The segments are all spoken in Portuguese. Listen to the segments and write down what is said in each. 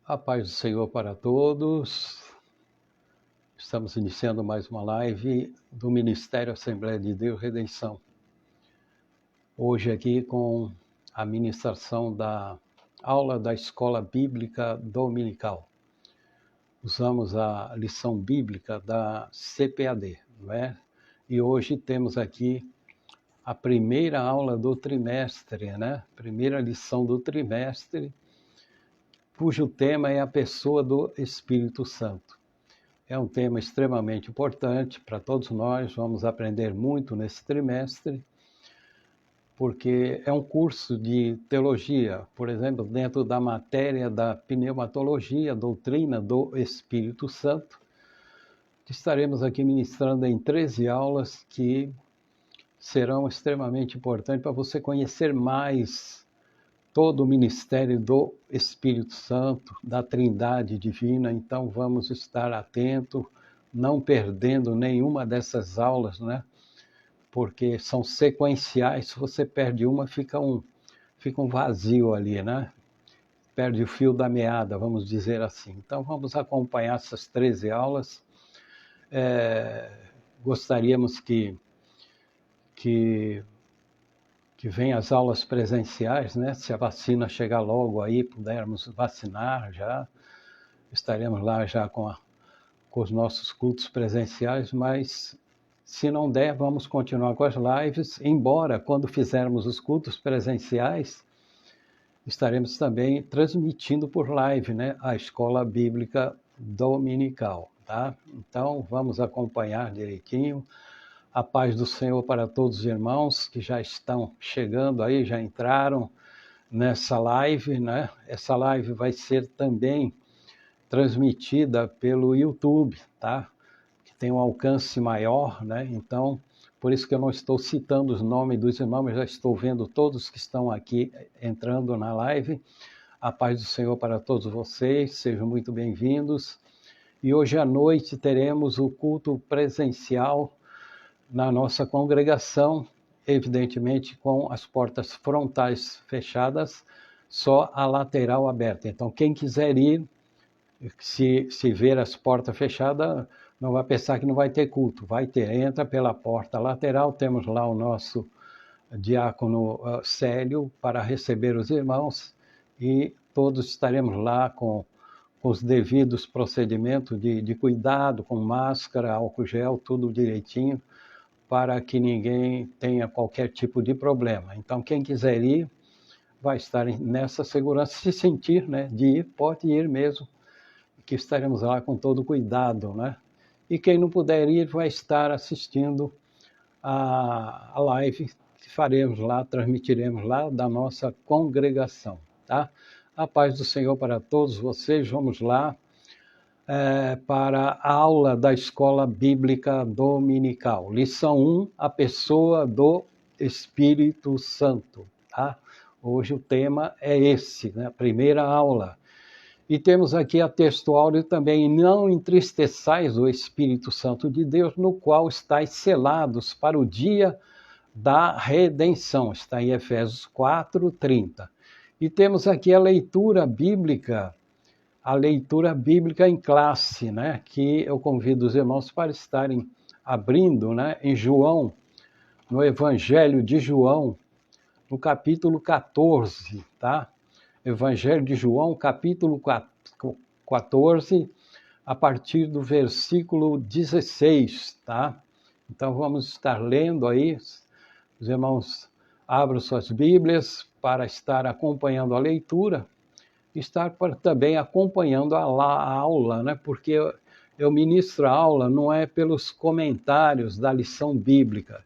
A paz do Senhor para todos. Estamos iniciando mais uma live do Ministério Assembleia de Deus Redenção. Hoje aqui com a ministração da aula da Escola Bíblica Dominical. Usamos a lição bíblica da CPAD, não é? E hoje temos aqui a primeira aula do trimestre, né? Primeira lição do trimestre, cujo tema é a pessoa do Espírito Santo. É um tema extremamente importante para todos nós, vamos aprender muito nesse trimestre, porque é um curso de teologia, por exemplo, dentro da matéria da pneumatologia, doutrina do Espírito Santo, que estaremos aqui ministrando em 13 aulas que serão extremamente importantes para você conhecer mais todo o ministério do Espírito Santo, da Trindade Divina. Então vamos estar atentos, não perdendo nenhuma dessas aulas, né? Porque são sequenciais, se você perde uma, fica um vazio ali, né? Perde o fio da meada, vamos dizer assim. Então vamos acompanhar essas 13 aulas. Gostaríamos que venham as aulas presenciais, né? Se a vacina chegar logo aí, pudermos vacinar já, estaremos lá já com os nossos cultos presenciais, mas se não der, vamos continuar com as lives, embora quando fizermos os cultos presenciais, estaremos também transmitindo por live, né? A Escola Bíblica Dominical, tá? Então, vamos acompanhar direitinho. A paz do Senhor para todos os irmãos que já estão chegando aí, já entraram nessa live, né? Essa live vai ser também transmitida pelo YouTube, tá? Que tem um alcance maior, né? Então, por isso que eu não estou citando os nomes dos irmãos, mas já estou vendo todos que estão aqui entrando na live. A paz do Senhor para todos vocês, sejam muito bem-vindos. E hoje à noite teremos o culto presencial na nossa congregação, evidentemente com as portas frontais fechadas, só a lateral aberta. Então, quem quiser ir, se ver as portas fechadas, não vai pensar que não vai ter culto, vai ter. Entra pela porta lateral, temos lá o nosso diácono Célio para receber os irmãos e todos estaremos lá com os devidos procedimentos de cuidado, com máscara, álcool gel, tudo direitinho, para que ninguém tenha qualquer tipo de problema. Então, quem quiser ir, vai estar nessa segurança, se sentir, né, de ir, pode ir mesmo, que estaremos lá com todo cuidado, né? E quem não puder ir, vai estar assistindo a live que faremos lá, transmitiremos lá da nossa congregação, tá? A paz do Senhor para todos vocês, vamos lá. Para a aula da Escola Bíblica Dominical. Lição 1, a pessoa do Espírito Santo. Tá? Hoje o tema é esse, né? A primeira aula. E temos aqui a textual também, não entristeçais o Espírito Santo de Deus, no qual estáis selados para o dia da redenção. Está em Efésios 4:30. E temos aqui a leitura bíblica em classe, né? Que eu convido os irmãos para estarem abrindo, né? Em João, no Evangelho de João, no capítulo 14, tá? Evangelho de João, capítulo 14, a partir do versículo 16, tá? Então vamos estar lendo aí, os irmãos abram suas Bíblias para estar acompanhando a leitura, estar também acompanhando a aula, né? Porque eu ministro a aula não é pelos comentários da lição bíblica,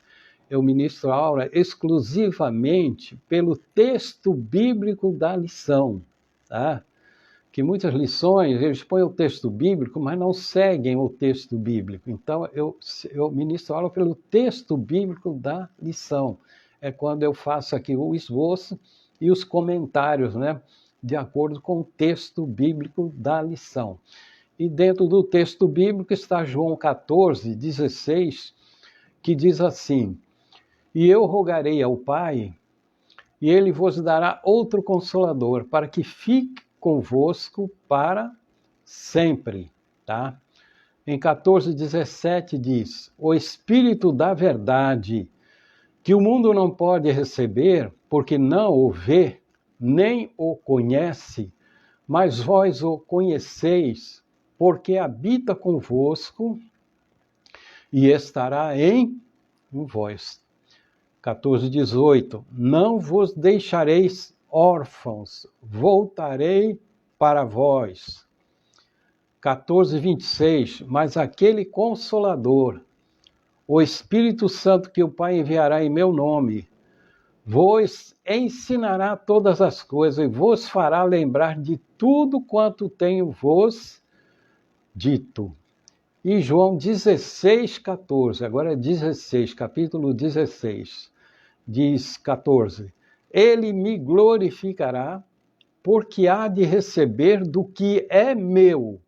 eu ministro a aula exclusivamente pelo texto bíblico da lição, tá? Que muitas lições eles põem o texto bíblico, mas não seguem o texto bíblico. Então eu ministro a aula pelo texto bíblico da lição. É quando eu faço aqui o esboço e os comentários, né? De acordo com o texto bíblico da lição. E dentro do texto bíblico está João 14:16, que diz assim: E eu rogarei ao Pai, e ele vos dará outro Consolador, para que fique convosco para sempre, tá? Em 14:17 diz: o Espírito da verdade, que o mundo não pode receber, porque não o vê, nem o conhece, mas vós o conheceis, porque habita convosco e estará em vós. 14:18, não vos deixareis órfãos, voltarei para vós. 14:26, mas aquele Consolador, o Espírito Santo que o Pai enviará em meu nome, vos ensinará todas as coisas e vos fará lembrar de tudo quanto tenho vos dito. E João 16:14, agora é 16, capítulo 16, diz 14, ele me glorificará, porque há de receber do que é meu,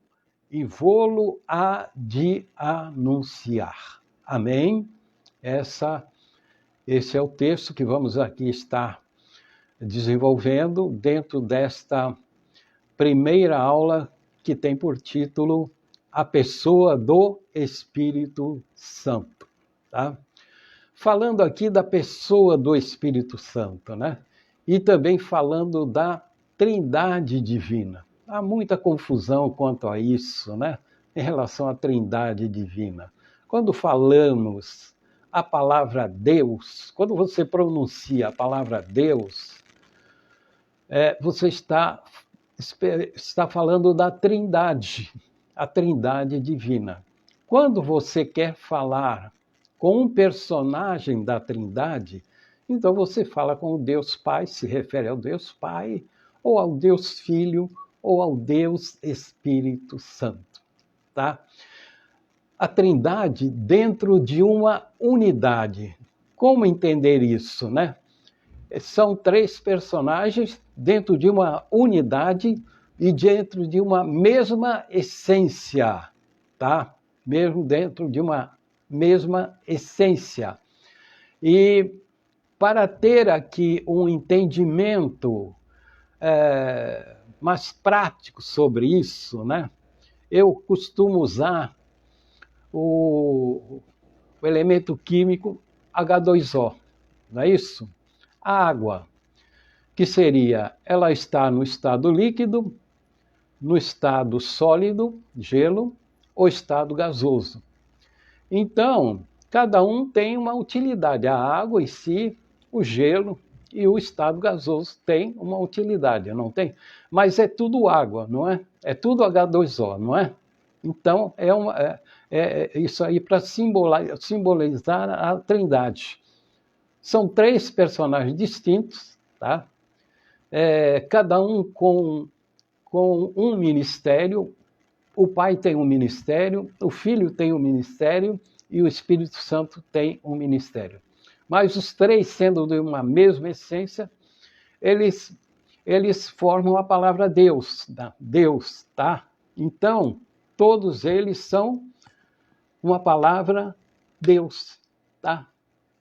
e vô-lo há de anunciar. Amém? Esse é o texto que vamos aqui estar desenvolvendo dentro desta primeira aula que tem por título A Pessoa do Espírito Santo, tá? Falando aqui da pessoa do Espírito Santo, né? E também falando da Trindade Divina. Há muita confusão quanto a isso, né? Em relação à Trindade Divina. Quando falamos a palavra Deus, quando você pronuncia a palavra Deus, você está falando da Trindade, a Trindade Divina. Quando você quer falar com um personagem da Trindade, então você fala com o Deus Pai, se refere ao Deus Pai, ou ao Deus Filho, ou ao Deus Espírito Santo, tá? A Trindade dentro de uma unidade. Como entender isso, né? São três personagens dentro de uma unidade e dentro de uma mesma essência, tá? Mesmo dentro de uma mesma essência. E para ter aqui um entendimento mais prático sobre isso, né? Eu costumo usar o elemento químico H2O, não é isso? A água, que seria, ela está no estado líquido, no estado sólido, gelo, ou estado gasoso. Então, cada um tem uma utilidade. A água em si, o gelo e o estado gasoso tem uma utilidade, não tem? Mas é tudo água, não é? É tudo H2O, não é? Então, isso aí para simbolizar a Trindade. São três personagens distintos, tá? Cada um com um ministério. O Pai tem um ministério, o Filho tem um ministério e o Espírito Santo tem um ministério. Mas os três, sendo de uma mesma essência, eles formam a palavra Deus, Deus, tá? Então, todos eles são uma palavra Deus, tá?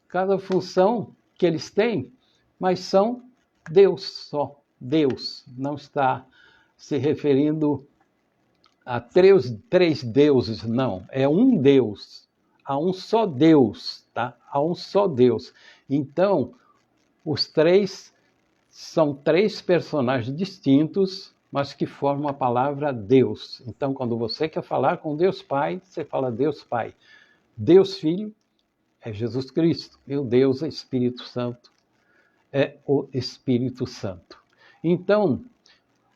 Cada função que eles têm, mas são Deus só, Deus. Não está se referindo a três deuses, não. É um Deus, há um só Deus, tá? Há um só Deus. Então, os três são três personagens distintos, mas que formam a palavra Deus. Então, quando você quer falar com Deus Pai, você fala Deus Pai. Deus Filho é Jesus Cristo, e o Deus Espírito Santo é o Espírito Santo. Então,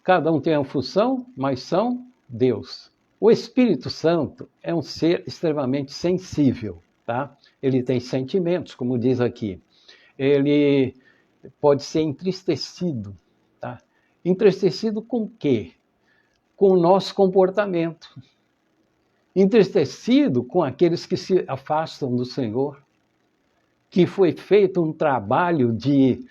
cada um tem uma função, mas são Deus. O Espírito Santo é um ser extremamente sensível, tá? Ele tem sentimentos, como diz aqui. Ele pode ser entristecido, tá? Entristecido com o quê? Com o nosso comportamento. Entristecido com aqueles que se afastam do Senhor, que foi feito um trabalho de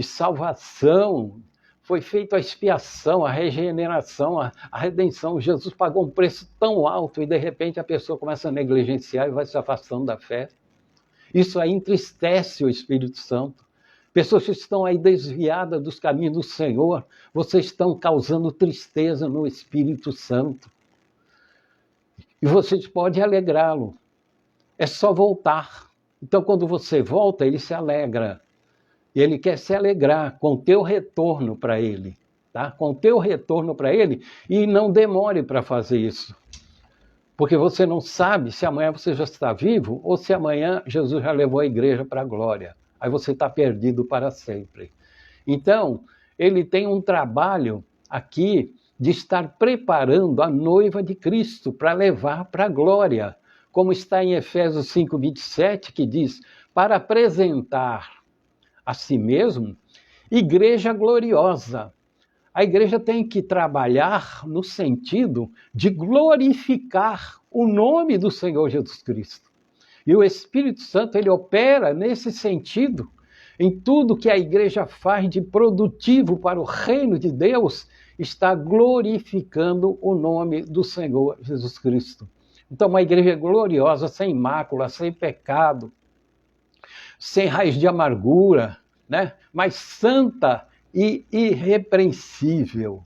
salvação, foi feita a expiação, a regeneração, a redenção. Jesus pagou um preço tão alto e, de repente, a pessoa começa a negligenciar e vai se afastando da fé. Isso aí entristece o Espírito Santo. Pessoas que estão aí desviadas dos caminhos do Senhor, vocês estão causando tristeza no Espírito Santo. E vocês podem alegrá-lo. É só voltar. Então, quando você volta, ele se alegra. E ele quer se alegrar com o teu retorno para ele. Tá? Com o teu retorno para ele. E não demore para fazer isso. Porque você não sabe se amanhã você já está vivo ou se amanhã Jesus já levou a igreja para a glória. Aí você está perdido para sempre. Então, ele tem um trabalho aqui de estar preparando a noiva de Cristo para levar para a glória. Como está em Efésios 5:27, que diz, para apresentar a si mesmo igreja gloriosa. A igreja tem que trabalhar no sentido de glorificar o nome do Senhor Jesus Cristo. E o Espírito Santo, ele opera nesse sentido, em tudo que a igreja faz de produtivo para o reino de Deus, está glorificando o nome do Senhor Jesus Cristo. Então, uma igreja gloriosa, sem mácula, sem pecado, sem raiz de amargura, né? Mas santa e irrepreensível,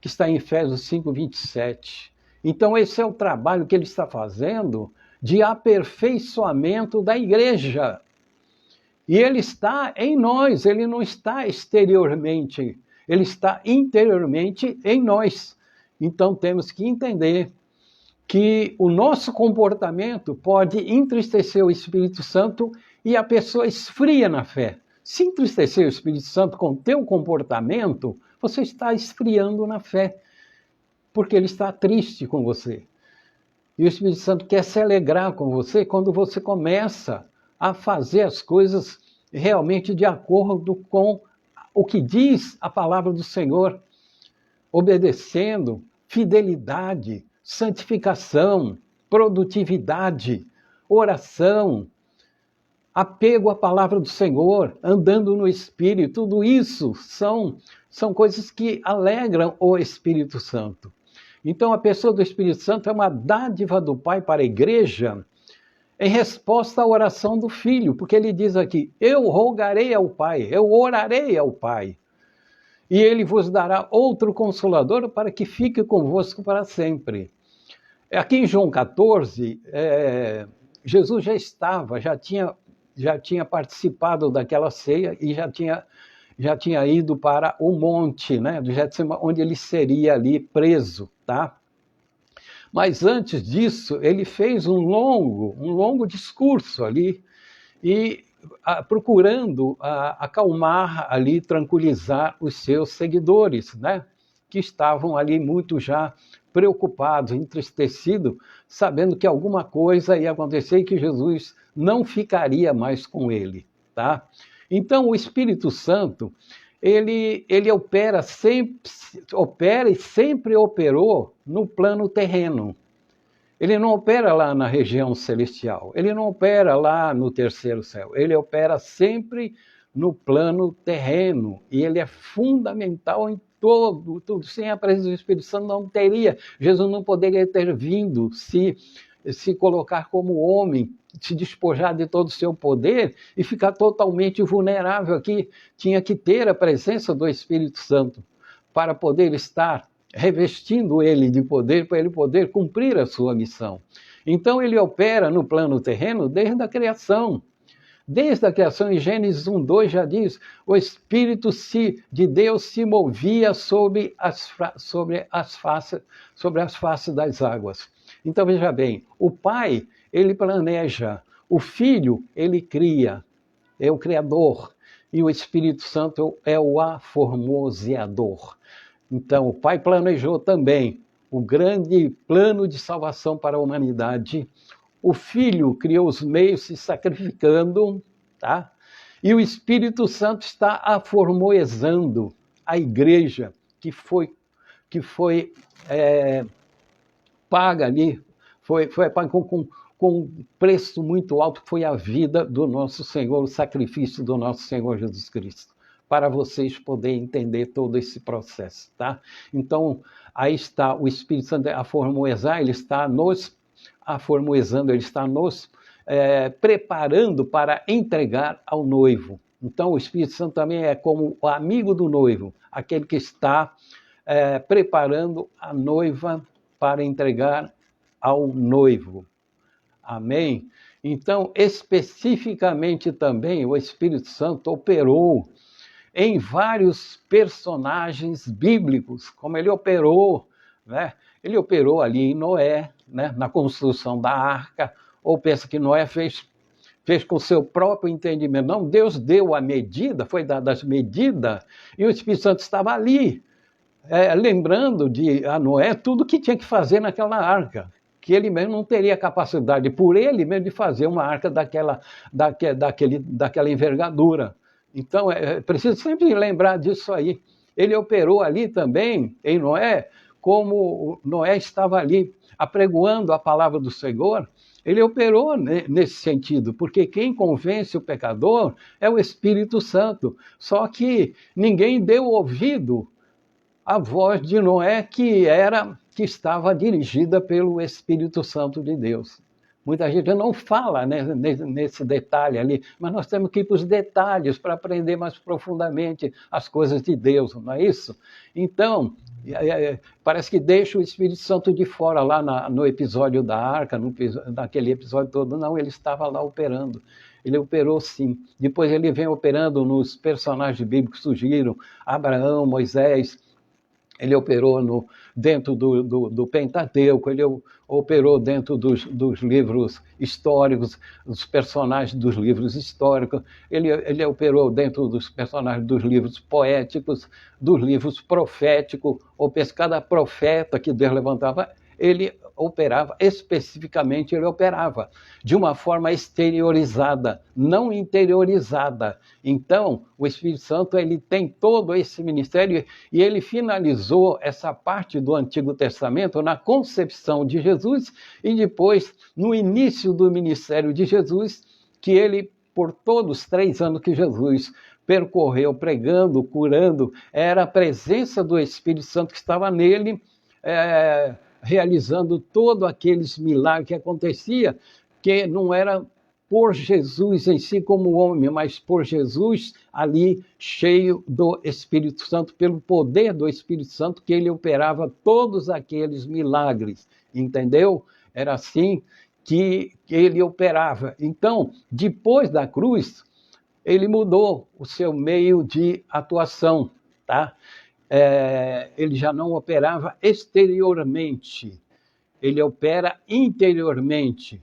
que está em Efésios 5:27. Então, esse é o trabalho que ele está fazendo de aperfeiçoamento da igreja. E ele está em nós, ele não está exteriormente, ele está interiormente em nós. Então, temos que entender que o nosso comportamento pode entristecer o Espírito Santo e a pessoa esfria na fé. Se entristecer o Espírito Santo com o teu comportamento, você está esfriando na fé, porque ele está triste com você. E o Espírito Santo quer se alegrar com você quando você começa a fazer as coisas realmente de acordo com o que diz a palavra do Senhor, obedecendo, fidelidade, santificação, produtividade, oração, apego à palavra do Senhor, andando no Espírito, tudo isso são coisas que alegram o Espírito Santo. Então, a pessoa do Espírito Santo é uma dádiva do Pai para a igreja em resposta à oração do Filho, porque ele diz aqui, eu rogarei ao Pai, eu orarei ao Pai, e ele vos dará outro Consolador para que fique convosco para sempre. Aqui em João 14, Jesus já tinha participado daquela ceia e já tinha ido para o monte, né, do Getsemane, onde ele seria ali preso, tá? Mas antes disso, ele fez um longo discurso ali, e procurando acalmar ali, tranquilizar os seus seguidores, né, que estavam ali muito já preocupados, entristecidos, sabendo que alguma coisa ia acontecer e que Jesus não ficaria mais com ele, tá? Então, o Espírito Santo, ele opera e sempre operou no plano terreno. Ele não opera lá na região celestial, ele não opera lá no terceiro céu, ele opera sempre no plano terreno, e ele é fundamental em tudo. Sem a presença do Espírito Santo não teria, Jesus não poderia ter vindo se colocar como homem, se despojar de todo o seu poder e ficar totalmente vulnerável aqui. Tinha que ter a presença do Espírito Santo para poder estar revestindo ele de poder, para ele poder cumprir a sua missão. Então ele opera no plano terreno desde a criação. Desde a criação, em Gênesis 1:2 já diz, o Espírito de Deus se movia sobre as faces das águas. Então veja bem, o Pai, ele planeja, o Filho, ele cria, é o Criador, e o Espírito Santo é o aformoseador. Então o Pai planejou também o grande plano de salvação para a humanidade. O Filho criou os meios se sacrificando, tá? E o Espírito Santo está aformoseando a igreja que foi paga ali, foi paga com um preço muito alto, que foi a vida do nosso Senhor, o sacrifício do nosso Senhor Jesus Cristo, para vocês poderem entender todo esse processo, tá? Então, aí está o Espírito Santo a aformosear, ele está nos aformoseando, ele está nos preparando para entregar ao noivo, Então, o Espírito Santo também é como o amigo do noivo, aquele que está preparando a noiva para entregar ao noivo. Amém? Então, especificamente também, o Espírito Santo operou em vários personagens bíblicos, como ele operou, né? Ele operou ali em Noé, né? Na construção da arca, ou pensa que Noé fez com o seu próprio entendimento. Não, Deus deu a medida, foi dada as medidas, e o Espírito Santo estava ali, lembrando a Noé tudo que tinha que fazer naquela arca, que ele mesmo não teria capacidade, por ele mesmo, de fazer uma arca daquela envergadura. Então, é preciso sempre lembrar disso aí. Ele operou ali também, em Noé, como Noé estava ali apregoando a palavra do Senhor. Ele operou nesse sentido, porque quem convence o pecador é o Espírito Santo. Só que ninguém deu ouvido à voz de Noé, que estava dirigida pelo Espírito Santo de Deus. Muita gente não fala, né, nesse detalhe ali, mas nós temos que ir para os detalhes para aprender mais profundamente as coisas de Deus, não é isso? Então, parece que deixa o Espírito Santo de fora lá no episódio da arca, naquele episódio todo. Não, ele estava lá operando. Ele operou sim. Depois ele vem operando nos personagens bíblicos que surgiram, Abraão, Moisés. Ele operou dentro do Pentateuco, ele operou dentro dos livros históricos, dos personagens dos livros históricos, ele operou dentro dos personagens dos livros poéticos, dos livros proféticos, ou cada profeta que Deus levantava, ele operava, especificamente ele operava, de uma forma exteriorizada, não interiorizada. Então, o Espírito Santo, ele tem todo esse ministério, e ele finalizou essa parte do Antigo Testamento na concepção de Jesus, e depois, no início do ministério de Jesus, que ele, por todos os 3 anos que Jesus percorreu pregando, curando, era a presença do Espírito Santo que estava nele, realizando todos aqueles milagres que acontecia, que não era por Jesus em si como homem, mas por Jesus ali cheio do Espírito Santo, pelo poder do Espírito Santo, que ele operava todos aqueles milagres, entendeu? Era assim que ele operava. Então, depois da cruz, ele mudou o seu meio de atuação, tá? Ele já não operava exteriormente, ele opera interiormente,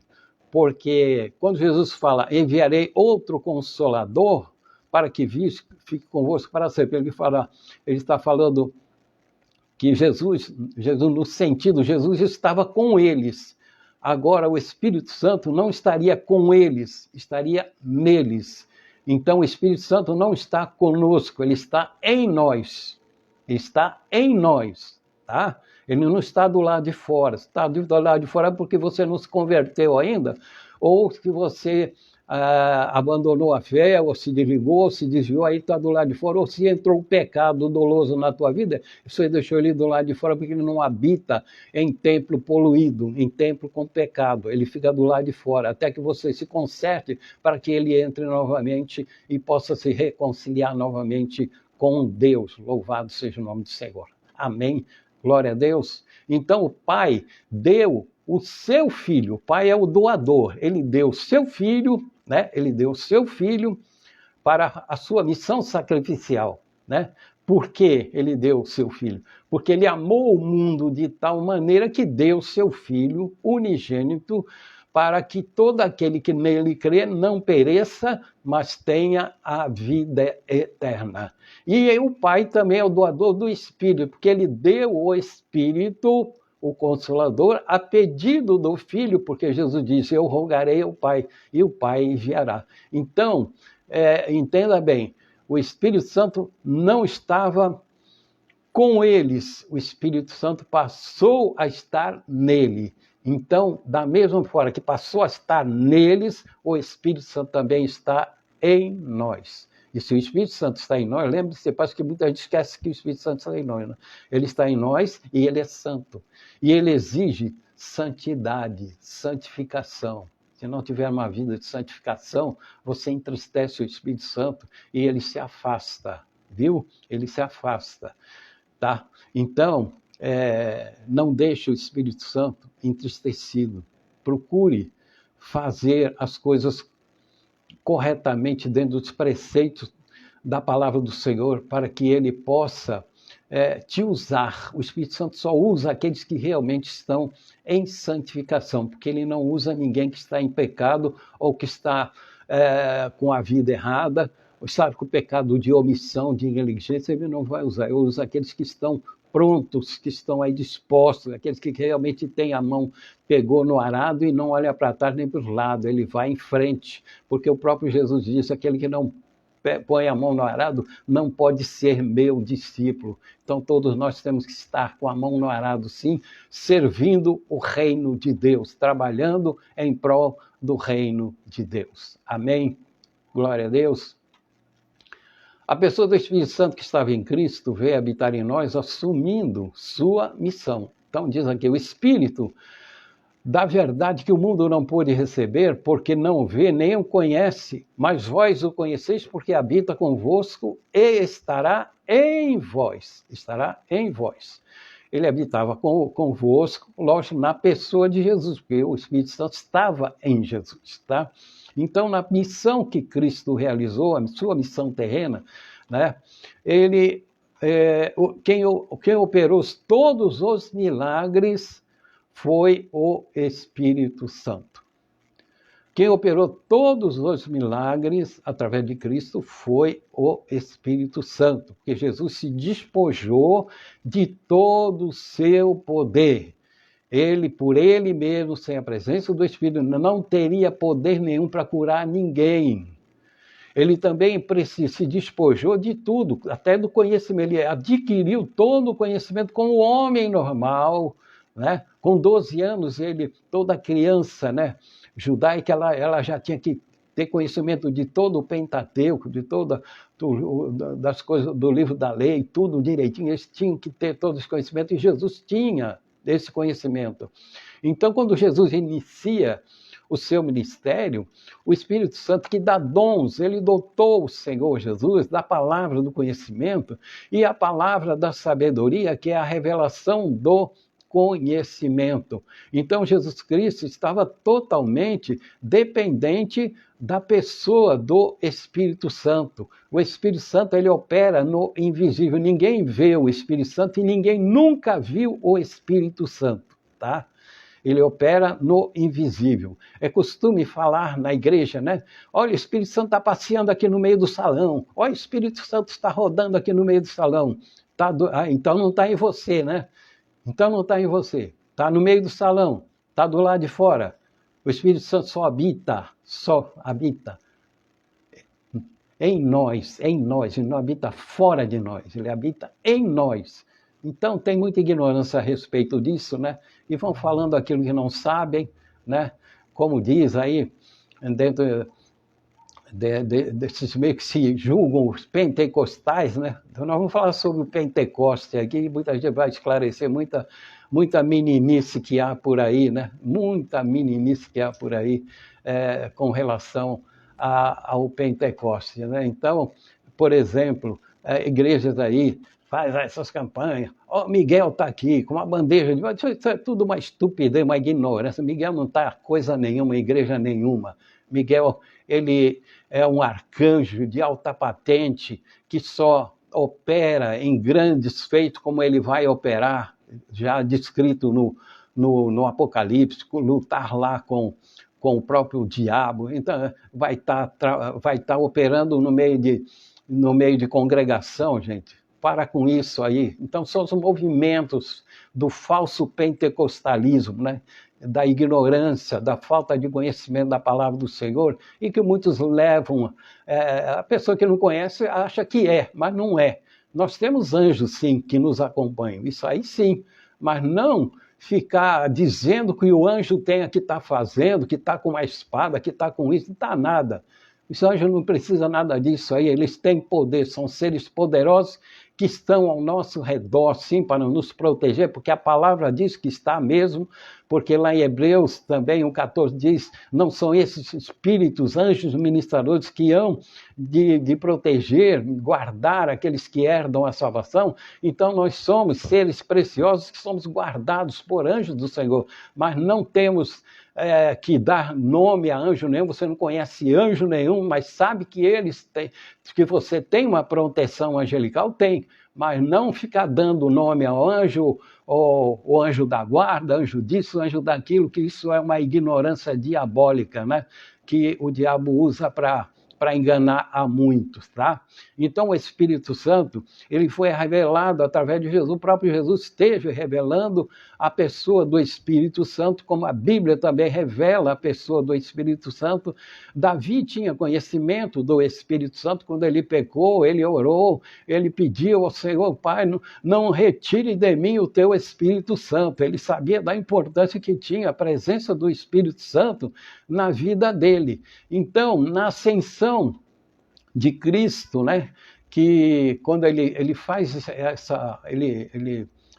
porque quando Jesus fala, enviarei outro Consolador, para que fique convosco para sempre, ele está falando que Jesus no sentido, Jesus estava com eles, agora o Espírito Santo não estaria com eles, estaria neles. Então o Espírito Santo não está conosco, ele está em nós. Está em nós, tá? Ele não está do lado de fora. Está do lado de fora porque você não se converteu ainda, ou que você abandonou a fé, ou se desligou, ou se desviou, aí está do lado de fora, ou se entrou um pecado doloso na tua vida, você deixou ele do lado de fora porque ele não habita em templo poluído, em templo com pecado. Ele fica do lado de fora, até que você se conserte para que ele entre novamente e possa se reconciliar novamente com Deus. Louvado seja o nome do Senhor. Amém. Glória a Deus. Então o Pai deu o seu Filho, o Pai é o doador, ele deu o seu Filho, né? Ele deu o seu Filho para a sua missão sacrificial, né? Por que ele deu o seu Filho? Porque ele amou o mundo de tal maneira que deu o seu Filho unigênito, para que todo aquele que nele crê não pereça, mas tenha a vida eterna. E o Pai também é o doador do Espírito, porque ele deu o Espírito, o Consolador, a pedido do Filho, porque Jesus disse, eu rogarei ao Pai, e o Pai enviará. Então, entenda bem, o Espírito Santo não estava com eles, o Espírito Santo passou a estar nele. Então, da mesma forma que passou a estar neles, o Espírito Santo também está em nós. E se o Espírito Santo está em nós, lembre-se, parece que muita gente esquece que o Espírito Santo está em nós, né? Ele está em nós e ele é santo. E ele exige santidade, santificação. se não tiver uma vida de santificação, você entristece o Espírito Santo e ele se afasta, viu? Ele se afasta, tá? Então, não deixe o Espírito Santo entristecido. Procure fazer as coisas corretamente dentro dos preceitos da palavra do Senhor, para que ele possa te usar. O Espírito Santo só usa aqueles que realmente estão em santificação, porque ele não usa ninguém que está em pecado ou que está com a vida errada, sabe, com o pecado de omissão, de negligência, ele não vai usar. Ele usa aqueles que estão prontos, que estão aí dispostos, aqueles que realmente têm a mão, pegou no arado e não olha para trás nem para os lados, ele vai em frente, porque o próprio Jesus disse, aquele que não põe a mão no arado não pode ser meu discípulo. Então todos nós temos que estar com a mão no arado, sim, servindo o reino de Deus, trabalhando em prol do reino de Deus. Amém? Glória a Deus. A pessoa do Espírito Santo que estava em Cristo veio habitar em nós assumindo sua missão. Então diz aqui, o Espírito da verdade que o mundo não pôde receber, porque não vê nem o conhece, mas vós o conheceis porque habita convosco e estará em vós. Estará em vós. Ele habitava convosco, lógico, na pessoa de Jesus, porque o Espírito Santo estava em Jesus, tá? Então, na missão que Cristo realizou, a sua missão terrena, né, ele, quem operou todos os milagres foi o Espírito Santo. Quem operou todos os milagres através de Cristo foi o Espírito Santo, porque Jesus se despojou de todo o seu poder. Ele, por ele mesmo, sem a presença do Espírito, não teria poder nenhum para curar ninguém. Ele também se despojou de tudo, até do conhecimento. Ele adquiriu todo o conhecimento como homem normal, né? Com 12 anos, toda criança, né, judaica, ela já tinha que ter conhecimento de todo o Pentateuco, das coisas do livro da lei, tudo direitinho. Eles tinham que ter todo esse conhecimento e Jesus tinha esse conhecimento. Então, quando Jesus inicia o seu ministério, o Espírito Santo que dá dons, ele dotou o Senhor Jesus da palavra do conhecimento e a palavra da sabedoria, que é a revelação do conhecimento. Então, Jesus Cristo estava totalmente dependente da pessoa do Espírito Santo. O Espírito Santo, ele opera no invisível. Ninguém vê o Espírito Santo e ninguém nunca viu o Espírito Santo, tá? Ele opera no invisível. É costume falar na igreja, né? Olha, o Espírito Santo está passeando aqui no meio do salão. Olha, o Espírito Santo está rodando aqui no meio do salão. Então não está em você, né? Então não está em você. Está no meio do salão. Está do lado de fora. O Espírito Santo só habita em nós. Ele não habita fora de nós. Ele habita em nós. Então, tem muita ignorância a respeito disso, né? E vão falando aquilo que não sabem, né? Como diz aí, dentro desses meio que se julgam os pentecostais, né? Então, nós vamos falar sobre o Pentecoste aqui, e muita gente vai esclarecer muita meninice que há por aí, né? Muita meninice que há por aí com relação ao Pentecoste, né? Então, por exemplo, igrejas aí faz essas campanhas. Ó, Miguel está aqui com uma bandeja de... Isso é tudo uma estupidez, uma ignorância. Miguel não está coisa nenhuma, igreja nenhuma. Miguel, ele é um arcanjo de alta patente que só opera em grandes feitos como ele vai operar, já descrito no Apocalipse, lutar lá com o próprio diabo. Então, vai estar operando no meio de congregação, gente. Para com isso aí. Então, são os movimentos do falso pentecostalismo, né? Da ignorância, da falta de conhecimento da palavra do Senhor, e que muitos levam, a pessoa que não conhece acha que mas não é. Nós temos anjos, sim, que nos acompanham, isso aí sim, mas não ficar dizendo que o anjo tem que estar fazendo, que está com uma espada, que está com isso, não está nada. Os anjos não precisam nada disso aí, eles têm poder, são seres poderosos que estão ao nosso redor, sim, para nos proteger, porque a palavra diz que está mesmo porque lá em Hebreus também, o 14 diz, não são esses espíritos, anjos ministradores que hão de proteger, guardar aqueles que herdam a salvação? Então nós somos seres preciosos que somos guardados por anjos do Senhor, mas não temos que dar nome a anjo nenhum. Você não conhece anjo nenhum, mas sabe que que você tem uma proteção angelical? Tem, mas não ficar dando nome ao anjo, ou o anjo da guarda, anjo disso, anjo daquilo, que isso é uma ignorância diabólica, né? Que o diabo usa para enganar a muitos, tá? Então o Espírito Santo, ele foi revelado através de Jesus. O próprio Jesus esteve revelando a pessoa do Espírito Santo, como a Bíblia também revela a pessoa do Espírito Santo. Davi tinha conhecimento do Espírito Santo. Quando ele pecou, ele orou, ele pediu ao Senhor: Pai, não retire de mim o teu Espírito Santo. Ele sabia da importância que tinha a presença do Espírito Santo na vida dele. Então, na ascensão de Cristo, né, que quando ele faz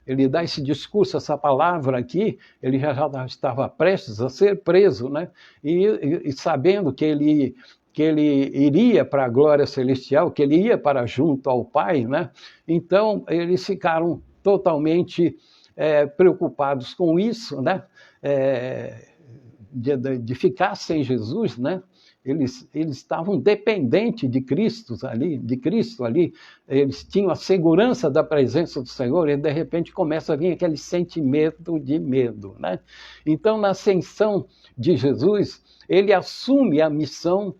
ele dá esse discurso, essa palavra aqui, ele já estava prestes a ser preso, né, e sabendo que ele iria para a glória celestial, que ele ia para junto ao Pai, né, então eles ficaram totalmente preocupados com isso, né, de ficar sem Jesus, né? Eles estavam dependentes de Cristo ali, eles tinham a segurança da presença do Senhor, e de repente começa a vir aquele sentimento de medo, né? Então, na ascensão de Jesus, ele assume a missão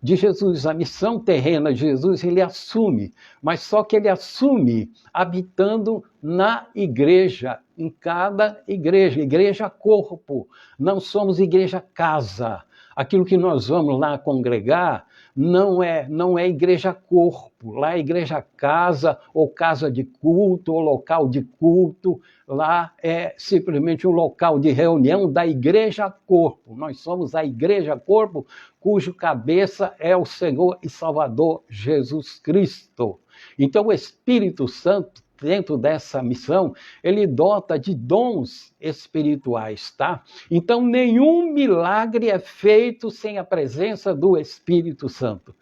de Jesus, a missão terrena de Jesus, ele assume, mas só que ele assume habitando na igreja, em cada igreja corpo. Não somos igreja casa. Aquilo que nós vamos lá congregar não é igreja corpo, lá é igreja casa, ou casa de culto, ou local de culto, lá é simplesmente um local de reunião da igreja corpo. Nós somos a igreja corpo, cujo cabeça é o Senhor e Salvador Jesus Cristo. Então o Espírito Santo, dentro dessa missão, ele dota de dons espirituais, tá? Então, nenhum milagre é feito sem a presença do Espírito Santo.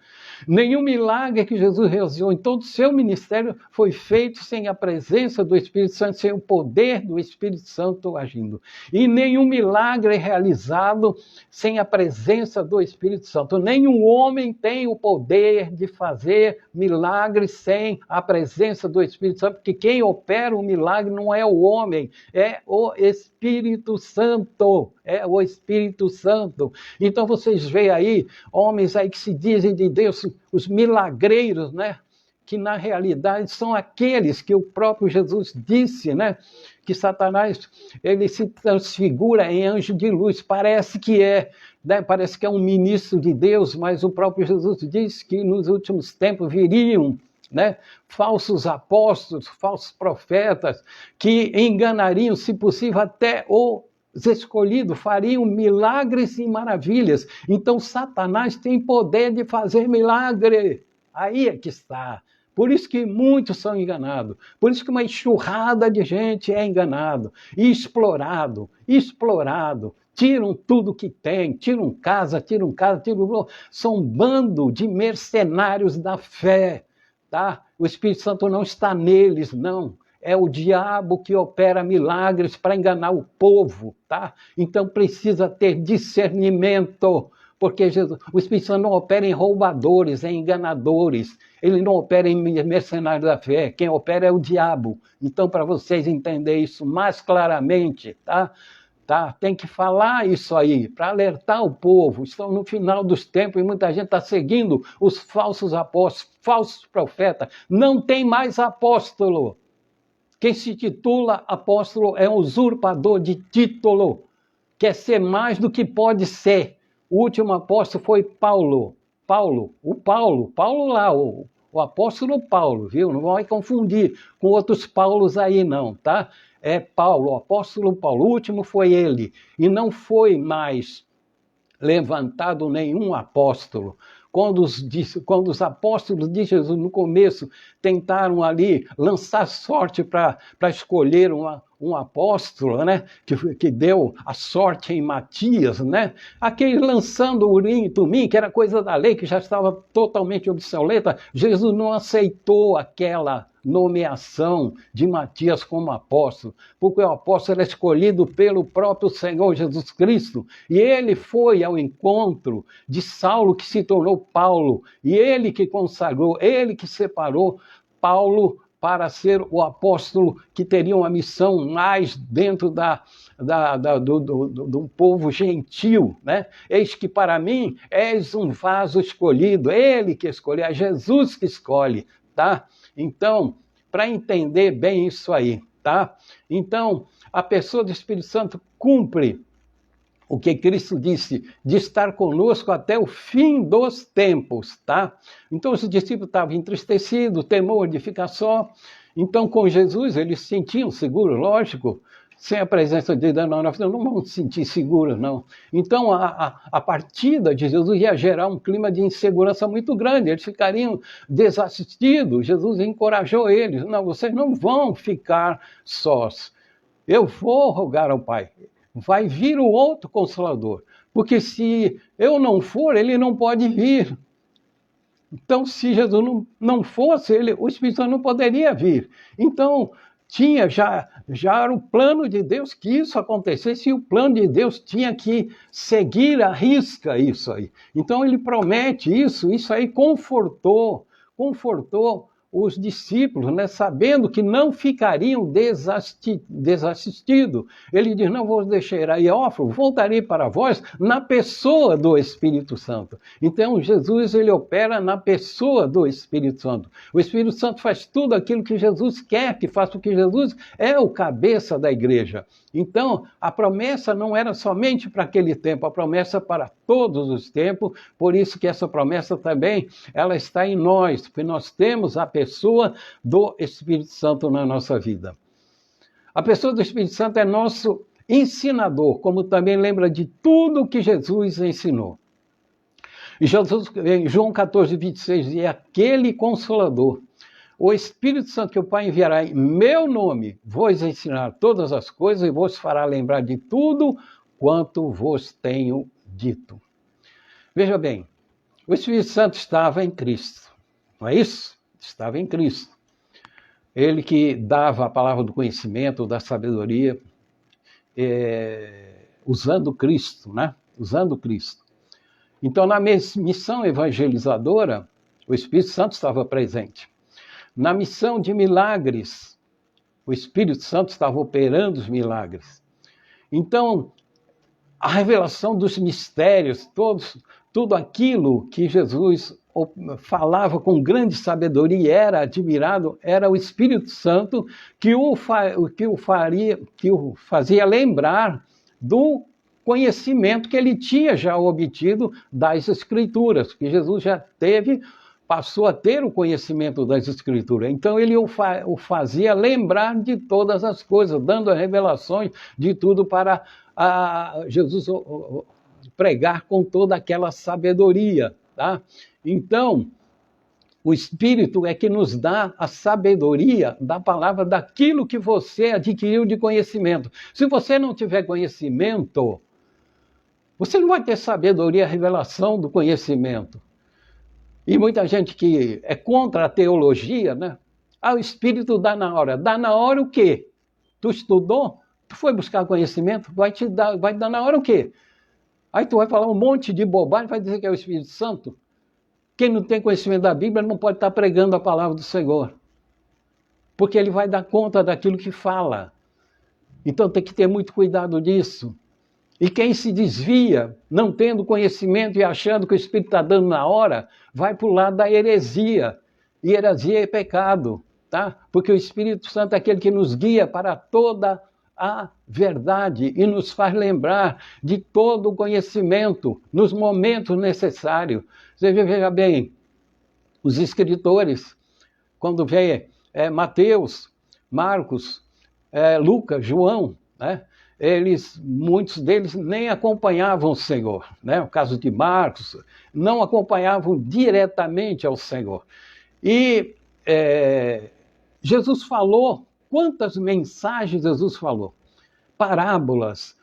Nenhum milagre que Jesus realizou em todo o seu ministério foi feito sem a presença do Espírito Santo, sem o poder do Espírito Santo agindo. E nenhum milagre é realizado sem a presença do Espírito Santo. Nenhum homem tem o poder de fazer milagres sem a presença do Espírito Santo, porque quem opera o milagre não é o homem, é o Espírito Santo. É o Espírito Santo. Então vocês veem aí, homens aí que se dizem de Deus, os milagreiros, né? Que na realidade são aqueles que o próprio Jesus disse, né? Que Satanás, ele se transfigura em anjo de luz, parece que né? Parece que é um ministro de Deus, mas o próprio Jesus disse que nos últimos tempos viriam, né, falsos apóstolos, falsos profetas, que enganariam, se possível, até os escolhidos, fariam milagres e maravilhas. Então Satanás tem poder de fazer milagre. Aí é que está. Por isso que muitos são enganados. Por isso que uma enxurrada de gente é enganado e explorado. Tiram tudo que tem, tiram casa. São um bando de mercenários da fé. Tá? O Espírito Santo não está neles, não. É o diabo que opera milagres para enganar o povo, tá? Então precisa ter discernimento, porque o Espírito Santo não opera em roubadores, em enganadores. Ele não opera em mercenários da fé. Quem opera é o diabo. Então, para vocês entenderem isso mais claramente, tá? Tem que falar isso aí, para alertar o povo. Estão no final dos tempos e muita gente está seguindo os falsos apóstolos, falsos profetas. Não tem mais apóstolo. Quem se titula apóstolo é um usurpador de título. Quer ser mais do que pode ser. O último apóstolo foi Paulo lá, o apóstolo Paulo, viu? Não vai confundir com outros Paulos aí não, tá? É Paulo, o apóstolo Paulo. O último foi ele. E não foi mais levantado nenhum apóstolo. Quando os apóstolos de Jesus, no começo, tentaram ali lançar sorte para escolher um apóstolo, né, que deu a sorte em Matias, né, aquele lançando Urim e Tumim, que era coisa da lei, que já estava totalmente obsoleta. Jesus não aceitou aquela nomeação de Matias como apóstolo, porque o apóstolo era escolhido pelo próprio Senhor Jesus Cristo, e ele foi ao encontro de Saulo, que se tornou Paulo, e ele que consagrou, ele que separou Paulo para ser o apóstolo que teria uma missão mais dentro do povo gentil, né? Eis que para mim és um vaso escolhido, ele que escolheu, é Jesus que escolhe, tá? Então, para entender bem isso aí, tá? Então, a pessoa do Espírito Santo cumpre o que Cristo disse, de estar conosco até o fim dos tempos, tá? Então os discípulos estavam entristecidos, temor de ficar só. Então com Jesus eles se sentiam seguros, lógico, sem a presença de Deus na nossa vida, não vão se sentir seguros, não. Então a partida de Jesus ia gerar um clima de insegurança muito grande, eles ficariam desassistidos. Jesus encorajou eles, não, vocês não vão ficar sós. Eu vou rogar ao Pai. Vai vir o outro Consolador, porque se eu não for, ele não pode vir. Então, se Jesus não fosse, o Espírito Santo não poderia vir. Então, já era o plano de Deus que isso acontecesse, e o plano de Deus tinha que seguir à risca isso aí. Então, ele promete isso aí confortou os discípulos, né, sabendo que não ficariam desassistidos. Ele diz, não vos deixarei órfão, voltarei para vós na pessoa do Espírito Santo. Então, Jesus, ele opera na pessoa do Espírito Santo. O Espírito Santo faz tudo aquilo que Jesus quer que faça, porque Jesus é o cabeça da igreja. Então, a promessa não era somente para aquele tempo, a promessa para todos os tempos, por isso que essa promessa também, ela está em nós, porque nós temos a pessoa do Espírito Santo na nossa vida. A pessoa do Espírito Santo é nosso ensinador, como também lembra de tudo que Jesus ensinou. E Jesus, em João 14, 26, diz, é aquele Consolador, o Espírito Santo que o Pai enviará em meu nome, vos ensinar todas as coisas e vos fará lembrar de tudo quanto vos tenho dito. Veja bem, o Espírito Santo estava em Cristo, não é isso? Estava em Cristo. Ele que dava a palavra do conhecimento, da sabedoria, usando Cristo, né? Usando Cristo. Então, na missão evangelizadora, o Espírito Santo estava presente. Na missão de milagres, o Espírito Santo estava operando os milagres. Então, a revelação dos mistérios, tudo aquilo que Jesus falava com grande sabedoria, era admirado, era o Espírito Santo que o fazia lembrar do conhecimento que ele tinha já obtido das Escrituras, que Jesus já passou a ter o conhecimento das Escrituras. Então ele o fazia lembrar de todas as coisas, dando revelações de tudo para Jesus pregar com toda aquela sabedoria, tá? Então, o Espírito é que nos dá a sabedoria da palavra, daquilo que você adquiriu de conhecimento. Se você não tiver conhecimento, você não vai ter sabedoria, revelação do conhecimento. E muita gente que é contra a teologia, né? O Espírito dá na hora. Dá na hora o quê? Tu estudou? Tu foi buscar conhecimento? Vai dar na hora o quê? Aí tu vai falar um monte de bobagem, vai dizer que é o Espírito Santo? Quem não tem conhecimento da Bíblia não pode estar pregando a palavra do Senhor. Porque ele vai dar conta daquilo que fala. Então tem que ter muito cuidado disso. E quem se desvia, não tendo conhecimento e achando que o Espírito está dando na hora, vai para o lado da heresia. E heresia é pecado, tá? Porque o Espírito Santo é aquele que nos guia para toda a verdade e nos faz lembrar de todo o conhecimento nos momentos necessários. Você veja bem, os escritores, quando vê Mateus, Marcos, Lucas, João, né? Muitos deles nem acompanhavam o Senhor, né? O caso de Marcos, não acompanhavam diretamente ao Senhor. E Jesus falou quantas mensagens Jesus falou. Parábolas,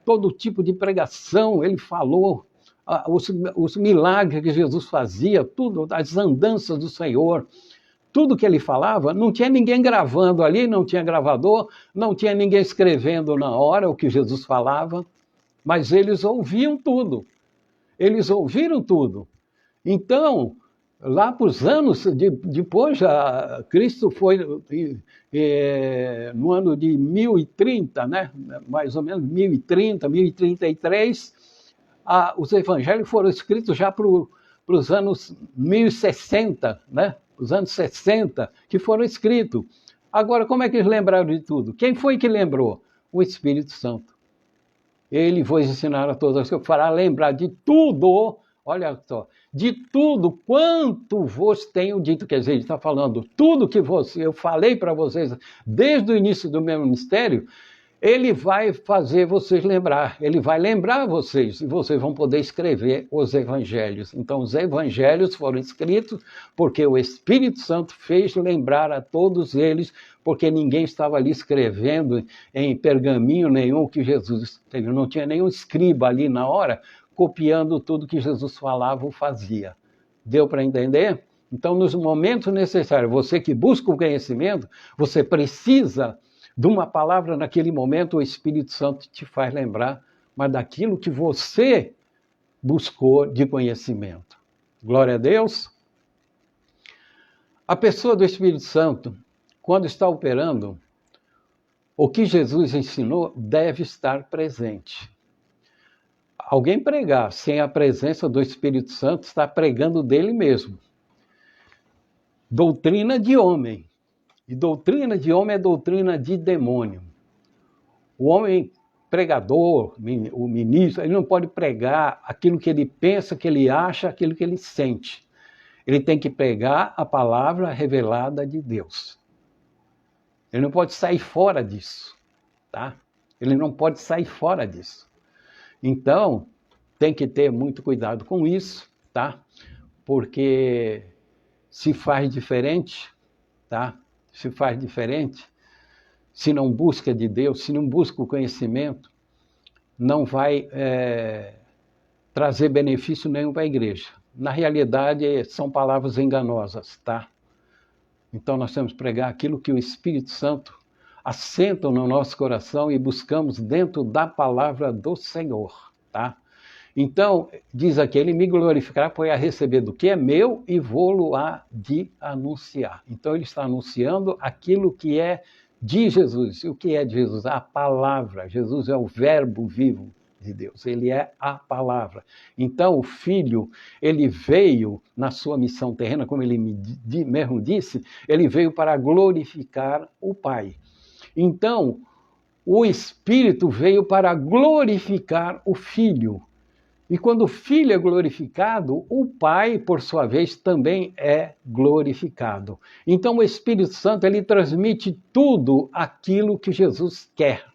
todo tipo de pregação ele falou, os milagres que Jesus fazia, tudo, as andanças do Senhor, tudo que ele falava, não tinha ninguém gravando ali, não tinha gravador, não tinha ninguém escrevendo na hora o que Jesus falava, mas eles ouviam tudo, eles ouviram tudo. Então, lá para os anos depois, Cristo foi no ano de 1030, né? Mais ou menos 1030, 1033, os evangelhos foram escritos já para os anos 1060, né? Os anos 60, que foram escritos. Agora, como é que eles lembraram de tudo? Quem foi que lembrou? O Espírito Santo. Ele vos ensinar a todos, que fará lembrar de tudo, olha só, de tudo quanto vos tenho dito, quer dizer, ele está falando, tudo que eu falei para vocês desde o início do meu ministério, ele vai fazer vocês lembrar, ele vai lembrar vocês, e vocês vão poder escrever os evangelhos. Então, os evangelhos foram escritos porque o Espírito Santo fez lembrar a todos eles, porque ninguém estava ali escrevendo em pergaminho nenhum que Jesus teve, não tinha nenhum escriba ali na hora, copiando tudo que Jesus falava ou fazia. Deu para entender? Então, nos momentos necessários, você que busca o conhecimento, você precisa de uma palavra naquele momento, o Espírito Santo te faz lembrar, mas daquilo que você buscou de conhecimento. Glória a Deus. A pessoa do Espírito Santo, quando está operando, o que Jesus ensinou deve estar presente. Alguém pregar sem a presença do Espírito Santo está pregando dele mesmo. Doutrina de homem. E doutrina de homem é doutrina de demônio. O homem pregador, o ministro, ele não pode pregar aquilo que ele pensa, que ele acha, aquilo que ele sente. Ele tem que pregar a palavra revelada de Deus. Ele não pode sair fora disso, tá? Ele não pode sair fora disso. Então, tem que ter muito cuidado com isso, tá? Porque se faz diferente, tá? Se faz diferente, se não busca de Deus, se não busca o conhecimento, não vai trazer benefício nenhum para a igreja. Na realidade, são palavras enganosas, tá? Então, nós temos que pregar aquilo que o Espírito Santo assenta no nosso coração e buscamos dentro da palavra do Senhor, tá? Então, diz aqui, ele me glorificará, pois a receber do que é meu e vou-lo a de anunciar. Então, ele está anunciando aquilo que é de Jesus. E o que é de Jesus? A palavra. Jesus é o verbo vivo de Deus, ele é a palavra. Então, o Filho, ele veio na sua missão terrena, como ele mesmo disse, ele veio para glorificar o Pai. Então, o Espírito veio para glorificar o Filho. E quando o Filho é glorificado, o Pai, por sua vez, também é glorificado. Então, o Espírito Santo, ele transmite tudo aquilo que Jesus quer.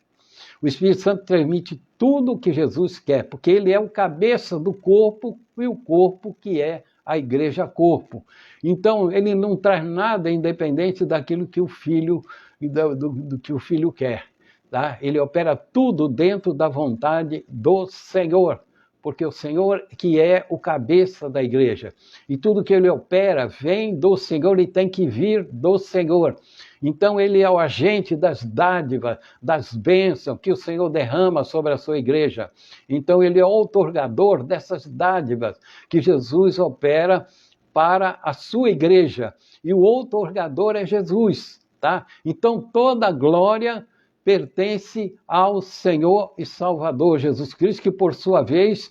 O Espírito Santo transmite tudo o que Jesus quer, porque ele é o cabeça do corpo e o corpo que é a igreja corpo. Então, ele não traz nada independente daquilo que o Filho, do que o Filho quer. Tá? Ele opera tudo dentro da vontade do Senhor, porque o Senhor que é o cabeça da igreja. E tudo que ele opera vem do Senhor e tem que vir do Senhor. Então ele é o agente das dádivas, das bênçãos que o Senhor derrama sobre a sua igreja. Então ele é o outorgador dessas dádivas que Jesus opera para a sua igreja. E o outorgador é Jesus, tá? Então toda a glória pertence ao Senhor e Salvador Jesus Cristo, que por sua vez,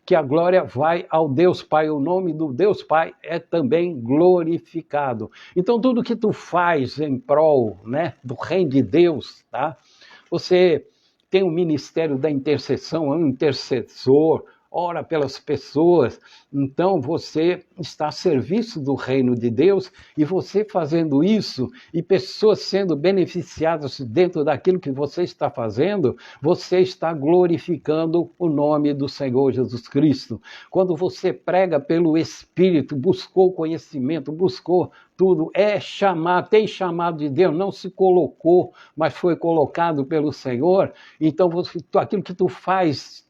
que a glória vai ao Deus Pai, o nome do Deus Pai é também glorificado. Então tudo que tu faz em prol, né, do reino de Deus, tá? Você tem o ministério da intercessão, é um intercessor, ora pelas pessoas. Então você está a serviço do reino de Deus, e você fazendo isso, e pessoas sendo beneficiadas dentro daquilo que você está fazendo, você está glorificando o nome do Senhor Jesus Cristo. Quando você prega pelo Espírito, buscou conhecimento, buscou tudo, tem chamado de Deus, não se colocou, mas foi colocado pelo Senhor, então aquilo que tu faz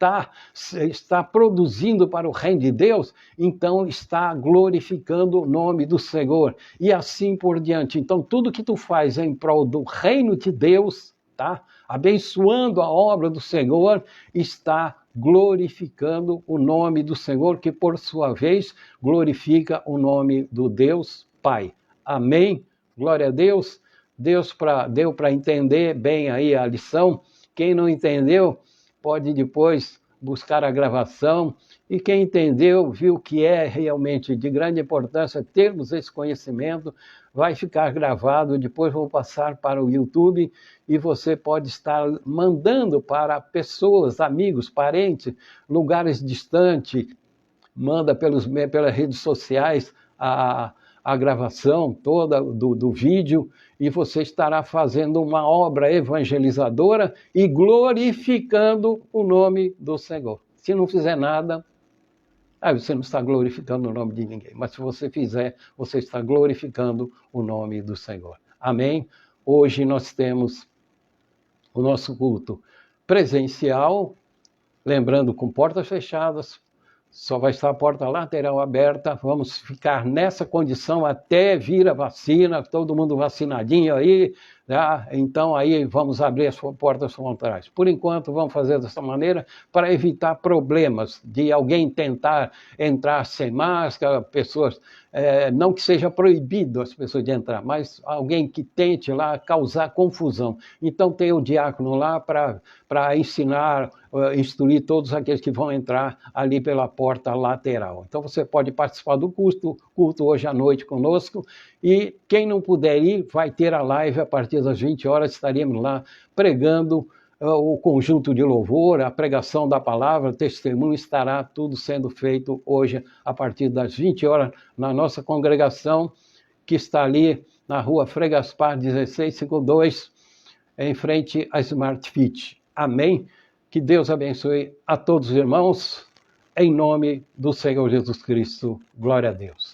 está produzindo para o reino de Deus, então está glorificando o nome do Senhor, e assim por diante. Então tudo que tu faz em prol do reino de Deus, tá? Abençoando a obra do Senhor, está glorificando o nome do Senhor, que por sua vez glorifica o nome do Deus Pai. Amém? Glória a Deus. Deu para entender bem aí a lição. Quem não entendeu, pode depois buscar a gravação. E quem entendeu, viu que é realmente de grande importância termos esse conhecimento, vai ficar gravado. Depois vou passar para o YouTube e você pode estar mandando para pessoas, amigos, parentes, lugares distantes. Manda pelas redes sociais a gravação toda do vídeo, e você estará fazendo uma obra evangelizadora e glorificando o nome do Senhor. Se não fizer nada, aí você não está glorificando o nome de ninguém, mas se você fizer, você está glorificando o nome do Senhor. Amém? Hoje nós temos o nosso culto presencial, lembrando, com portas fechadas. Só vai estar a porta lateral aberta. Vamos ficar nessa condição até vir a vacina, todo mundo vacinadinho aí, tá? Então aí vamos abrir as portas frontais. Por enquanto vamos fazer dessa maneira para evitar problemas de alguém tentar entrar sem máscara, pessoas, não que seja proibido as pessoas de entrar, mas alguém que tente lá causar confusão. Então tem o diácono lá para ensinar, instruir todos aqueles que vão entrar ali pela porta lateral. Então você pode participar do culto hoje à noite conosco, e quem não puder ir, vai ter a live a partir das 20 horas, estaremos lá pregando o conjunto de louvor, a pregação da palavra, testemunho, estará tudo sendo feito hoje a partir das 20 horas na nossa congregação, que está ali na rua Frei Gaspar 1652, em frente à Smart Fit. Amém? Que Deus abençoe a todos os irmãos, em nome do Senhor Jesus Cristo. Glória a Deus.